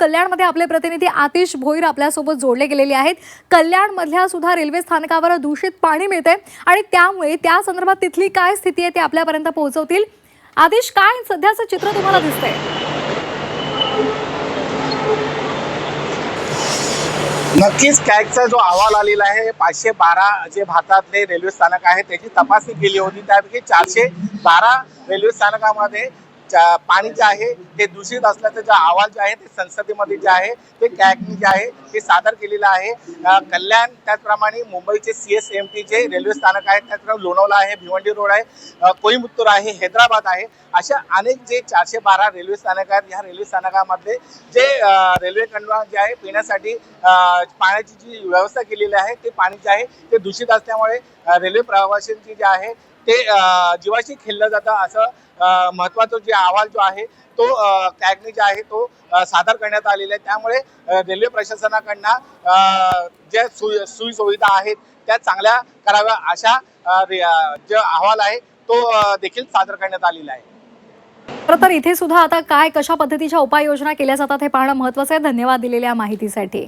कल्याणमध्ये आपले प्रतिनिधी आतिश भोईर आपल्यासोबत जोडले गेलेले आहेत। कल्याणमधल्या सुद्धा रेल्वे स्थानकावर दूषित पाणी मिळते आणि त्यामुळे त्या संदर्भात तिथली काय स्थिती आहे ते आपल्यापर्यंत पोहोचवतील। आतिश, काय सध्याचं चित्र तुम्हाला दिसतंय? नक्कीच कॅगचा जो अहवाल आलेला आहे 512 जे भारतातले रेल्वे स्थानक आहे त्याची तपासणी केली होती। त्यापैकी 412 रेल्वे स्थानकामध्ये पाणी जे आहे ते दूषित असल्याचं जे अहवाल जे आहे ते संसदेमध्ये जे आहे ते कॅगने जे आहे ते सादर केलेलं आहे। कल्याण त्याचप्रमाणे मुंबईचे CSMT जे रेल्वे स्थानक आहे, त्याचप्रमाणे लोणावळा आहे, भिवंडी रोड आहे, कोईम्बतूर आहे, हैदराबाद आहे, अशा अनेक जे 412 रेल्वे स्थानक आहेत। ह्या रेल्वे स्थानकामध्ये जे रेल्वेकडून जे आहे पिण्यासाठी पाण्याची जी व्यवस्था केलेली आहे ते पाणी जे आहे ते दूषित असल्यामुळे रेल्वे प्रवाशांची जे आहे ते जीवाशी खेळलं जातं असं महत्त्वाचा जे अहवाल जो आहे तो कॅगने जे आहे तो सादर करण्यात आलेला आहे। त्यामुळे रेल्वे प्रशासनाकडनं ज्या सोयी सुविधा आहेत त्या चांगल्या कराव्या अशा जो अहवाल आहे तो देखील सादर करण्यात आलेला आहे। तर इथे सुद्धा आता काय कशा पद्धतीच्या उपाययोजना केल्या जातात हे पाहणं महत्त्वाचं आहे। धन्यवाद दिलेल्या माहितीसाठी।